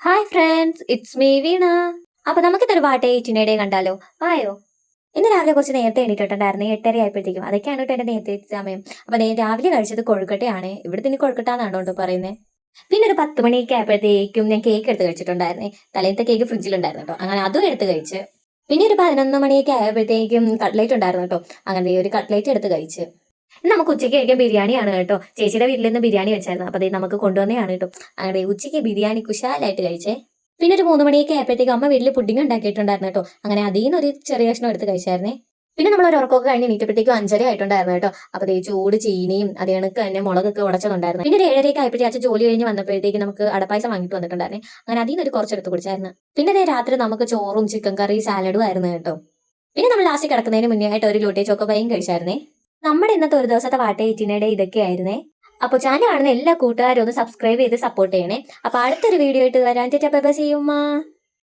Hi friends, it's me വീണ. അപ്പൊ നമുക്കിതൊരു പാട്ടേ ചിന്നയുടെ കണ്ടാലോ? ആയോ? ഇന്ന് രാവിലെ കുറച്ച് നേരത്തെ എണീറ്റിട്ടുണ്ടായിരുന്നു, 8:30 ആയപ്പോഴത്തേക്കും. അതൊക്കെയാണ് കേട്ടോ എന്റെ നേരത്തെ സമയം. അപ്പൊ രാവിലെ കഴിച്ചത് കൊഴുക്കട്ടയാണ്. ഇവിടെ തന്നെ കൊഴുക്കട്ടാന്നാണ് കേട്ടോ പറയുന്നത്. പിന്നെ ഒരു 10 മണിയൊക്കെ ആയപ്പോഴത്തേക്കും ഞാൻ കേക്ക് എടുത്ത് കഴിച്ചിട്ടുണ്ടായിരുന്നേ. തലേന്നത്തെ കേക്ക് ഫ്രിഡ്ജിലുണ്ടായിരുന്നു കേട്ടോ, അങ്ങനെ അതും എടുത്ത് കഴിച്ച്. പിന്നെ ഒരു 11 മണിയൊക്കെ ആയപ്പോഴത്തേക്കും കട്ട്ലേറ്റ് ഉണ്ടായിരുന്നു കേട്ടോ, അങ്ങനെ ഒരു കട്ട്ലേറ്റ് എടുത്ത് കഴിച്ച്. ഇന്ന് നമുക്ക് ഉച്ചയ്ക്ക് കഴിക്കാൻ ബിരിയാണിയാണ് കേട്ടോ. ചേച്ചിയുടെ വീട്ടിൽ നിന്ന് ബിരിയാണി വെച്ചായിരുന്നു, അപ്പൊ അതേ നമുക്ക് കൊണ്ടുവന്നെയാണ് കേട്ടോ. അങ്ങനെ ഉച്ചയ്ക്ക് ബിരിയാണി കുശാലായിട്ട് കഴിച്ചേ. പിന്നെ ഒരു 3 മണിയൊക്കെ ആയപ്പോഴത്തേക്ക് അമ്മ വീട്ടിൽ പുഡിംഗ് ഉണ്ടാക്കിയിട്ടുണ്ടായിരുന്നു കേട്ടോ. അങ്ങനെ അതിൽ നിന്ന് ഒരു ചെറിയ കഷ്ണം എടുത്ത് കഴിച്ചായിരുന്നേ. പിന്നെ നമ്മൾ ഒരു ഉറക്കമൊക്കെ കഴിഞ്ഞ് എണീറ്റപ്പോഴത്തേക്കും 5:30 ആയിട്ടുണ്ടായിരുന്നു കേട്ടോ. അപ്പൊ ദേ ചൂട് ചീനിയും അത് കണക്ക് തന്നെ മുളകൊക്കെ ഉടച്ചതുണ്ടായിരുന്നു. പിന്നെ ഒരു 7:30 ആയപ്പോഴത്തേക്ക് അച്ഛൻ ജോലി കഴിഞ്ഞ് വന്നപ്പോഴത്തേക്ക് നമുക്ക് അടപ്പായസം വാങ്ങിട്ട് വന്നിട്ടുണ്ടായിരുന്നേ. അങ്ങനെ അതിൽ നിന്ന് ഒരു കുറച്ചെടുത്ത് കുടിച്ചായിരുന്നു. പിന്നെ ദേ രാത്രി നമുക്ക് ചോറും ചിക്കൻ കറി സാലഡും ആയിരുന്നു കേട്ടോ. പിന്നെ നമ്മൾ ലാസ്റ്റ് കിടക്കുന്നതിന് മുന്നേ ആയിട്ട് ഒരു ലോട്ടി ചോക്കോപ്പയും കഴിച്ചായിരുന്നേ. നമ്മുടെ ഇന്നത്തെ ഒരു ദിവസത്തെ വാട്ടേ ഇറ്റിനയുടെ ഇതൊക്കെയായിരുന്നേ. അപ്പോൾ ചാനൽ കാണുന്ന എല്ലാ കൂട്ടുകാരും ഒന്ന് സബ്സ്ക്രൈബ് ചെയ്ത് സപ്പോർട്ട് ചെയ്യണേ. അപ്പൊ അടുത്തൊരു വീഡിയോ ആയിട്ട് വരാൻ. Tata bye bye, see U.